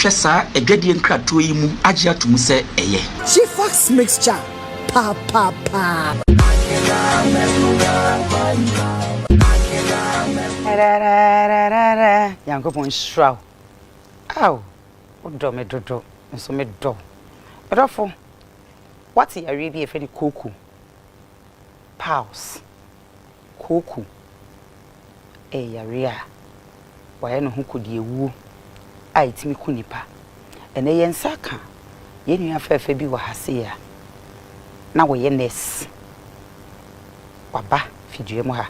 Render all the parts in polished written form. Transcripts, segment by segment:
hwɛ saa adwadie nkratoɔ yi mu agye ato mu sɛ ɛyɛ Chifax mixture pa pa pa Yankopon shraw aw odo me dodo nso me do edofo what you are be efeni koku pause koku yare a waye no hukudi ewu a itimi kunipa ene yensaka ye nua fefe bi wa hase ya na wo ye nurse waba fidue mu ha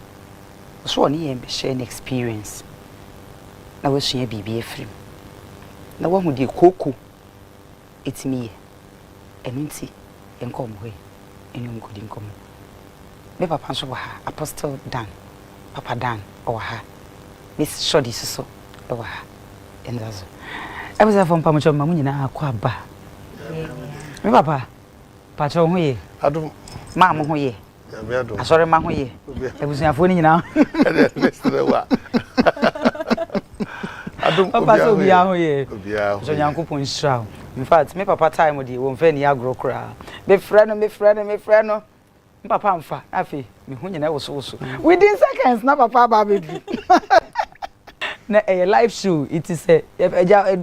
so oni ye be share an experience na wo sua bibi efrim na wo hu de koku itimi ye enunti enkom ho enyum kodi nkom me papa nso wa ha Apostle Dan Papa Dan o ha Miss Shodi so o ha enzazo e was from pamocho mamu nyina akwa ba me papa pacho ho ye adum ma mo ho ye asore ma ho ye e busuafo ni nyina adum papa so bia ho ye so Yankopon shraw in fact me papa time dey won fa ni agro kra me frɛ no papa amfa afi me hu nyina woso within seconds na papa ba bedu na a live show it is a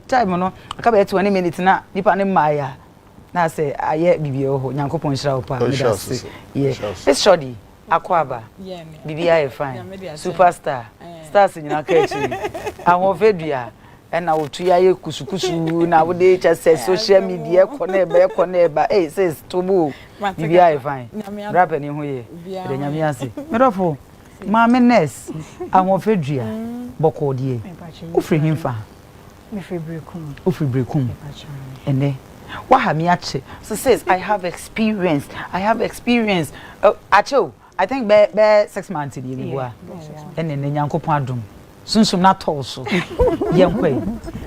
time no aka be 20 minutes na nipa ne maya na say aye bibie ho Yankopon shraw pa me da say yeah this shoddy akwaba yeah bibia fine superstar stars nyina ka echi ahon fedua na wotu ya ye kusukusu na wo de cha social media ko na eba says tobo bibia fine rap ni ho ye de nyame ase medofo ma menes ahon fedua boko die ofri himfa me febrekum ofri brekum ene wa ha me ache so says I have experience acho I think be 6 months in you ene ne Yankopon adom sunsum na tolso yenkwai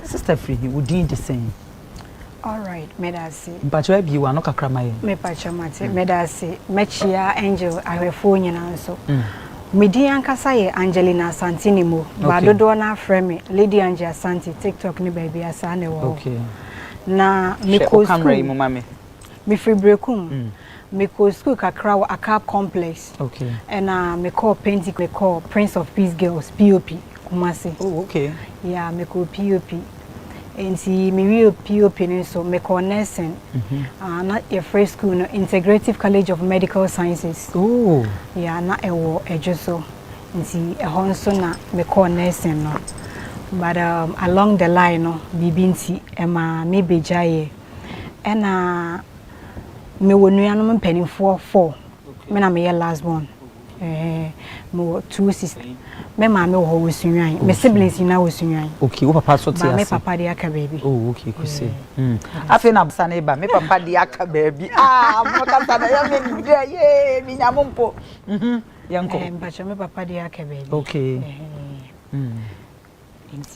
sister free he would need the same all right medasi mpacho bi wa no kakra maye me pacho mate medasi mechia angel ahwefo nyina nso medi ankasa ye Angelina Asante ni mo ba dodo na frame Lady Angie Asante TikTok ni baby asa ne wo okay na me ko camera mu mame me free breakum me ko school kakra wa aka complex okay and me call painting me call Prince of Peace Girls POP kumase oh okay yeah me ko POP enti me wi POP ni so me ko nursing na your free school no Integrative College of Medical Sciences oh yeah na ewo ejuso enti ehonso na me ko nursing no but along the line no bibinti ema me bejaye ena me wonuanom mpanimfo 4 me na me last born mo 2 sisters me ma me wo sunwan me siblings na wo sunwan okay wo papa so tia me papa de aka baby oh okay ku say afi na bsa na ba me papa de aka baby mo kasa na ya me de ye mi nyamompo yanko bacha me papa de aka baby okay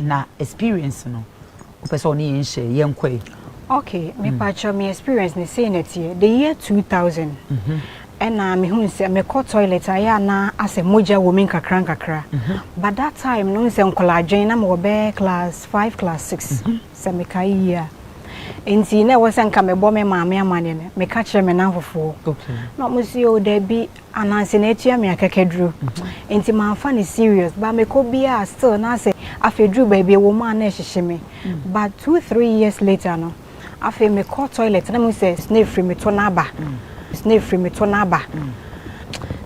na experience no person ni enhye yenkwai okay me pacho me experience ni say na tie the year 2000 and me hu say me call toilet aya na ase moja wo min kakra but that time no say nkola adwen na me be class 5 class 6 say me kai year enti na wo say nka me bo me maame amane ne me ka kire me na fofo okay no mo see o there be ananse na etia me akakedru enti man fa ni serious ba me ko bia still na say afedru ba bia wo ma na ehihye me but 2-3 years later no afi me call toilet na mo say snake free me to na ba snake free me to na ba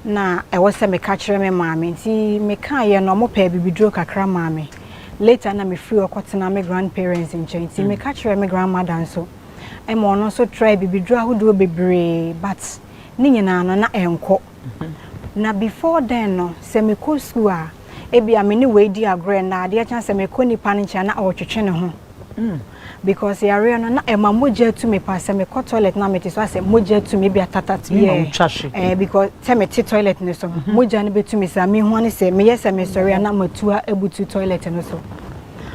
na e wo say me ka kire me maame nti me kan ye no mo pa bibidro kakra maame later na me free okotena me grandparents in chain nti me ka kire me grandmother nso e mo no so try bibidro ahodo bebre but ni nyina no na enko na before then no say me ko school a e bia me ni we di agre na ade chan say me ko ni pa ncha na otwetwe ne ho because area no na ema moja tu me pass me ko toilet na me ti so say moja tu me bia tatat because tell me ti toilet ne so moja ne betu me say me ho ne say me yes me sorry na matua ebutu toilet no so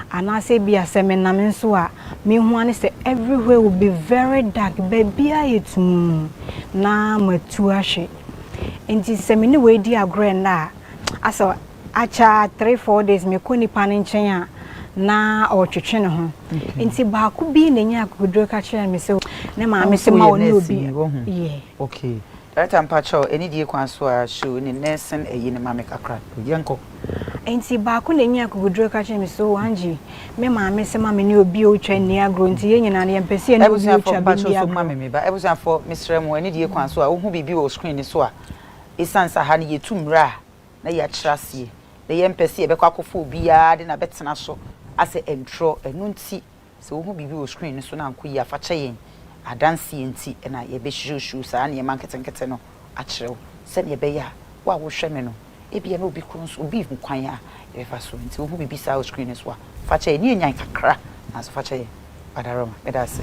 and I say bia say me na me so a me ho ne say everywhere will be very dark baby ayetu na matua hwe enti say me ni we di agre na asa acha 3-4 days me ko ni pa ne nchen a na otwetwe ne ho enti ba ku bi na nya akodro ka kire me se na ma me se ma oni obi yeah okay director mpacho eni die kwan so a show ni nursing eyi ne ma me kakra yenko enti ba ku na nya akodro ka kire me so Angie me ma me se ma me ni obi o twa ni agro enti ye nyina ne mpese ni obi o twa bi ya ma me ba ebusan for Mr. Mo eni die kwan so a wo hu bibi o screen ni so a isansa ha ne yetumra na ya kyrasie na ye mpese e be kwa kofo obi ya de na betena so ase entro enunti se wo hu bibi o screen ni so na anko yi afa kye adansi enti na ye be hwehwe saa ne manketenkete no a kyerɛw se ne be ya wa wo hwɛ me no ebia na obi kronso obi nkwan a ye fa so enti wo hu bibi saa o screen ni so a fa kye ni enyan kakra na so fa kye adaroma me da se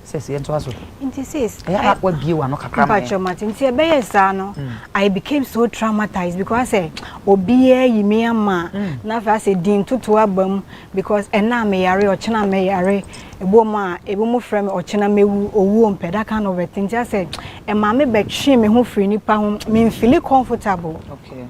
says yento aso inti says ya wa bie wa no kakra ma pacho matinti e be yesa no I became so traumatized because obi yi me ama na fa say din tutu abam because ena me yare ochena me yare ebo ma ebo mu frem ochena mewu owu ompeda kind of a thing just say e ma me be twe me ho free nipa ho me feel comfortable okay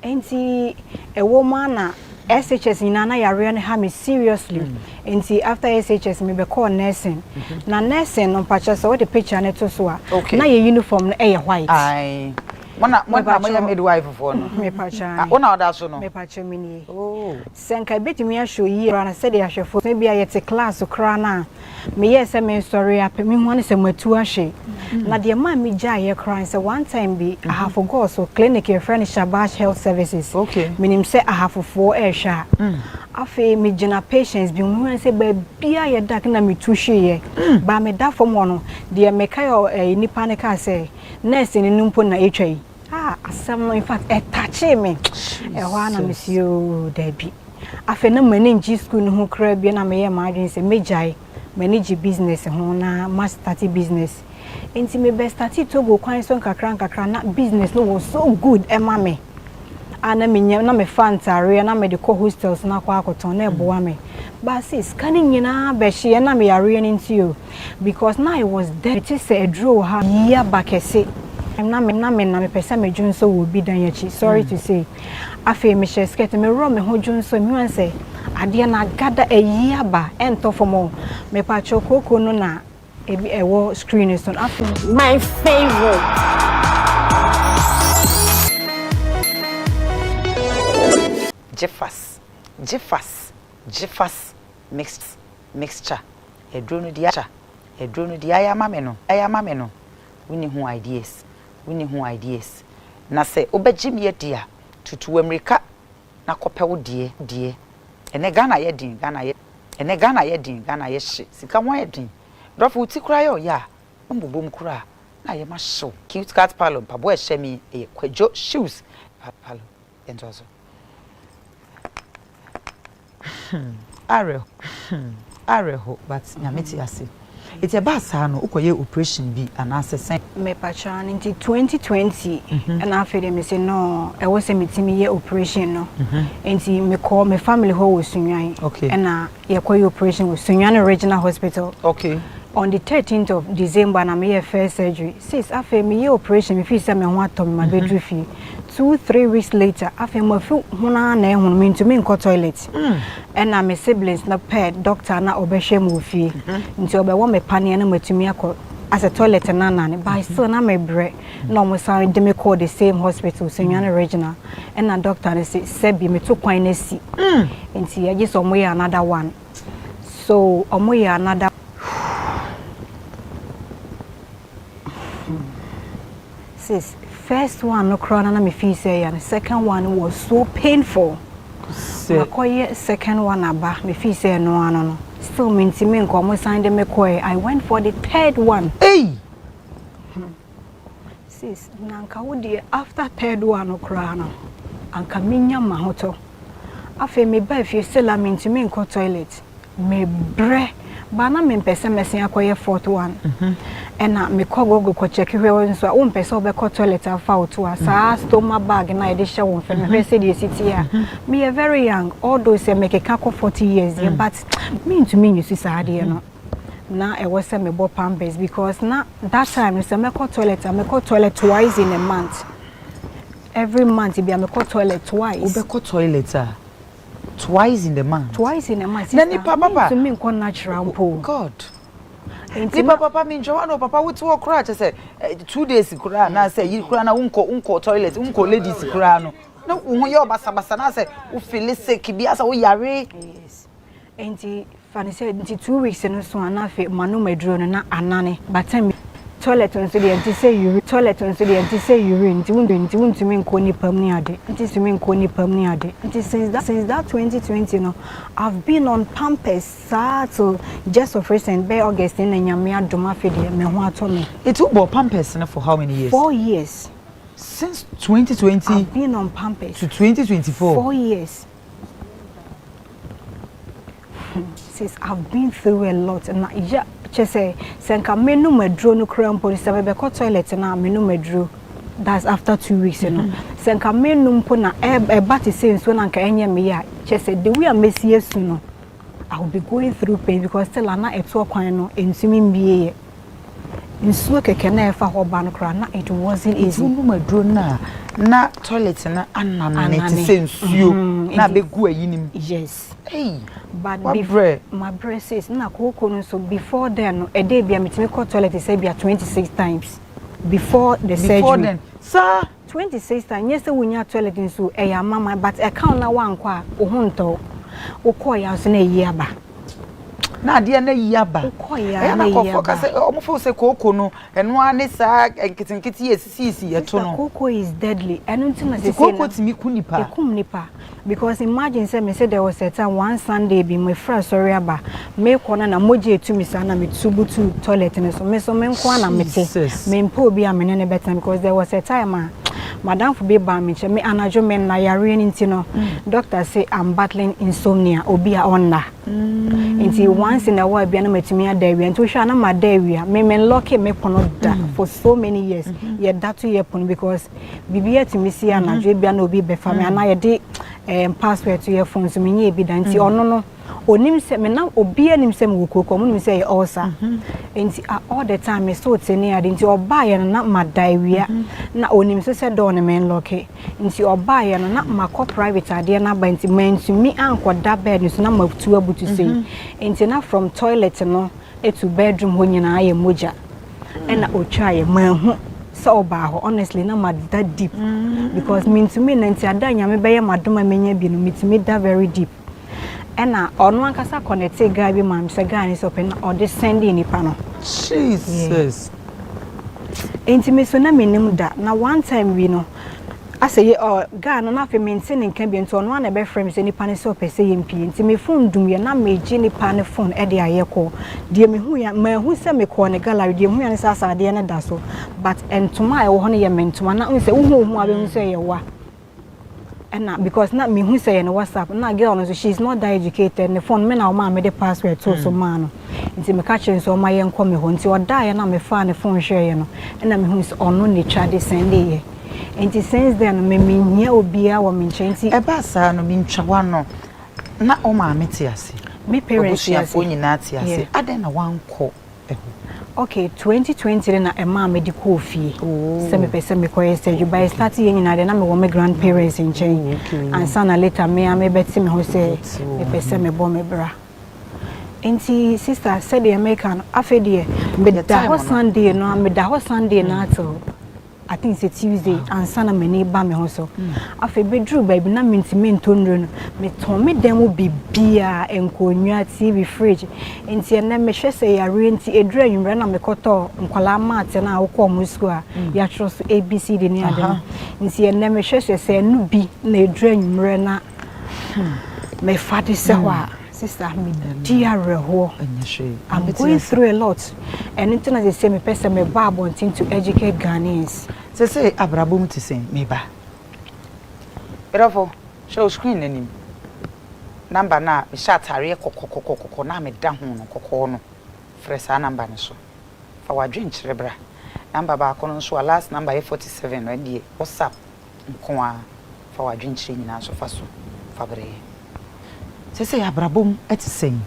enti e woman na SHS inana yare ne ha me seriously enti after SHS me be call nursing na nursing no pacha so the picture na to so na your uniform na e white ai Mona moya midwife for no me pacha ona oda so no me pacha mini oh senka betimi ahwe yi na se de ahwefo me bia yete class kra na me yes me story up me ho ne se matu ahwe na de ma me ja ye kra say one time be I have go so clinic your friend Shabash Health Services okay minim say I have for ehwa afi me gina patients bi mu say ba bia ye dak na me tu hwe ye ba me da fo mo no de me kai nipa ne ka say nurse ni numpo na etwa asam in fact touch me na miss you Debbie afi na manage school no ho kra bi na me ye ma adwen say mejai manage business ho na ma start business enti me be start to go kwan so kakra na business no was so good ema me ana me nya na me fantare na me de co hostels na kwa akoton na eboa me but sis scanning nyina be hye na me yare ni ntio because now I was there it is a draw ha ya bakese na me pesa me junso will be dan yachi sorry to say afi me share skirt me ro me ho junso me wan say ade na gada eyi ba ento fomo me pa chokoko no na ebi ewo screen is on afi My favorite. Jeffas mixture edro no dia ya mame no wini hu ideas na se obegim ye dia tutu America na kopewo die ene Ghana ye din Ghana ye hye sika mo ye din drop uti kura yo ya mbobom kura na ye ma show cute cat palo pabo e hye mi e kwadwo shoes palo enjozo Areho but nyameti ase it's a basa no ukoye operation bi anasesen me pacha in 2020 and after them say no I was a meeting ye operation no enti me call my family ho was sunyan okay and ye koye operation was Sunyan Regional Hospital okay on the 13th of December na me first surgery sis after me ye operation me feel say me ho atom my bedroom fee 2-3 weeks later after me feel huna na ehun me into me go toilet and na my siblings na pet doctor na obehwe mu fie nti obewo me pane na matumi akọ as a toilet na but still na me bre no mo say de me call the same hospital Sunyan Regional and na doctor say sebi me to kwan na si nti ya just omo ya another one so omo ya another sis first one no crown na me feel say and second one was so painful second one aba me feel say no still minti me nko mo sign dem me I went for the third one hey sis nanka wodi after third one no crown no anka minya mahoto afa me ba fie sela minti me nko toilet me bre ba na me mpese mesen akoye fourth one ena me kogogo ko check hwe nso a wo mpese obekọ toilet afa otu asa stomach bag na e de hye wo mfe me say the city here me are very young although say me keka ko 40 years but me to me you see saade no na e was say me bo Pampers because na that time say me ko toilet twice in a month every month be me ko toilet twice obekọ toilet twice in the month. Twice in a month. Nani papa. To me natural po. God. Ni papa me njawa no papa wuti wo kura che say 2 days kura na say yi kura na unko toilet unko ladies kura no. Na wo ye obasa na say wo feel sick bi asa wo yare. Yes. Enti fani say 2 weeks no so na fe manu medro no na anane but time toilet on so dey enti say urine toilet on so dey enti say urine nti wuntumi nko ni pam ni ade nti sumi nko ni pam ni ade nti since that 2020 no I've been on Pampers so just of recent by August in nyame adom afede me ho ato me. It took about Pampers for how many years? 4 years. Since 2020 I've been on Pampers to 2024. 4 years. Since I've been through a lot and yeah say senka menu medro no kram police be ko toilet na menu medro. That's after 2 weeks you know. Senka menu mpo na e bati say so na nka enye me ya say the way I mess yesu no I will be going through pain because still na eto kwan no entimi mbie ye nsuo keke na efa ho ba no kra na it wasn't easy. Menu medro na toilet na anane ti say nsuo na be gu ayinim. Yes. Hey, but before my breast says na koko no so before then a day bia metimi ko toilet say bia 26 times before the surgery. Before then sir 26 times yes wunya toilet nso e ya mama but e count na wankọ a ohunto ukọ ya so na yi aba na ade na yi aba ukọ ya na yi aba ka say omofo say koko no eno ane sa nkitinkiti esisi yeto no koko is deadly eno ntina say koko timi ku nipa ekum nipa because imagine say me say there was a time one Sunday be my friend sorry aba me kona na moje etumi sa na metubutu toilet ne so me nko na mete me mpo obi amene ne better because there was a time madam for be ba me che me anajo me na yare ni ntino doctor say I'm battling insomnia obi a onna nti once in a while bia na matimi adawi nti hwa na madawi me lock me pono da for so many years ye that to year pono because bibia timi si anajo bia na obi be fa me na ye de password to your phone so me nye bi dan nti ono no onim se me na obi anim se me wokoko mo nim se ye ulcer nti all the time me so teni ade nti oba ye na madawia na onim se do ne men lock nti oba ye na makọ private ade na ba nti mentumi ankoda bed so na matu abutu sei nti na from toilet no to bedroom ho nyina aye moja na otwa ye manhu so ba honestly na madda deep because mentumi na nti ada nya me be ye madoma menya bi no metumi da very deep ena onu ankasa connect guy bi man se guy ni so pen or this sending ni pa no Jesus enti me so na menim da na one time we no aseye guy no na fe maintain nkan bi enti onu na be frame se ni pa ni so pese ye mpi enti me phone dum ye na meji ni pa ni phone e de ayeko de me hu ya ma hu se me ko ne gallery de hu ya ni sasa de ne da so but entuma e wo ho ne ye mentuma na unse hu abe hu se ye wa and because not me who say in WhatsApp, not girl, so she's not that educated. The phone me now, mom, the password to so man. Into me catching so my young come home, so I die and I'm a fan the phone share, you know, and I'm who's on only chat this Sunday. And since then, me near will be our mean change. A bassa no mean chawano. Not all my metiasi. Me parents, yes, only Natias. I then a one call. Okay, 2020 na a mom medical fee. Semi person me question by starting in na me my grandparents in change. And sana later me bet me who say me person me bo me bra. Enti sister said the American afedie me da Sunday no me da Sunday na to I think it's Tuesday and sana me neighbor me hoso. Afe bedru baby na me ntimi ntondro no me ton me dem wo bibia enkonwa TV fridge enti na me hwe say ya rent edru anwumre na me koto nkwala mat na awko musku a ya tro so ABC de ni ade enti na me hwe say nu bi na edru anwumre na me fadi se ho a sister me dear reho I'm going through a lot and internet they say me person me bab wanting to educate Ghanaians say abrabum to say me ba erofo show screen anim number na me shatare kokokokoko na me da ho no kokko no fresa number ne so fa wadwen kirebra number ba ko no so last number 47 no die WhatsApp nko a fa wadwen kire nyina so fa so fa bre say abrabum at saying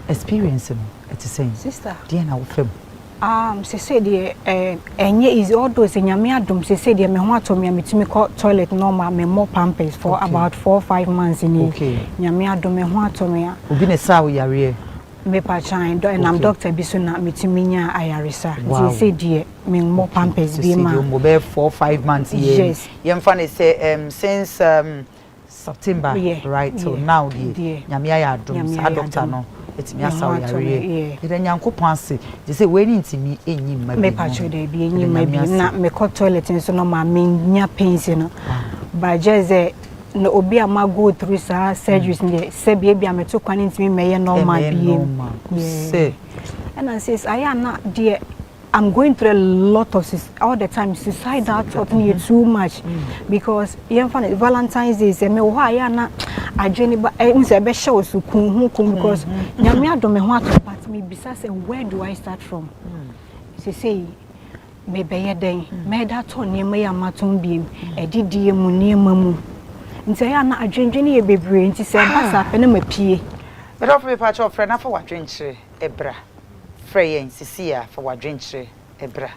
experience at saying sister dear na wo fam She said is all those in Yamiadum. She said, me want to me toilet normal, me more pampers for about 4 or 5 months in Yamiadum, me want to me. Ubine saw yare. Me pachine, and I'm Dr. Bisuna, Mitiminia Ayarisa. She said, dear, me more pampers be ma. 4 or 5 months. Yes. Young funny say, since September, right? So now, dear, Yamia Dum, doctor no. It's me asaw yare. Ida nyanko panse. They say we need to me enyi ma me pacho dey be enyi ma bi na me ko toilet nso no ma me nya pains no. But just no obi ama go through surgeries ne se bia bia me to kwan ntimi me ye normal bi. Say. And I says I am not dear. I'm going through a lot of all the time. Suicidal thought me too much because Valentine's Day say me why ya na adwene ba nse be show so kun because nyame adome ho ato but me bisa say where do I start from? Say me be ye den me da to niam ya maton biem edidie mu niam mu nse ya na adwendwene ye bebre nti say basa pe na mapie me do for pa cho friend na for wadwenkyere ebra Freya Sisia for wadwenkyere ebra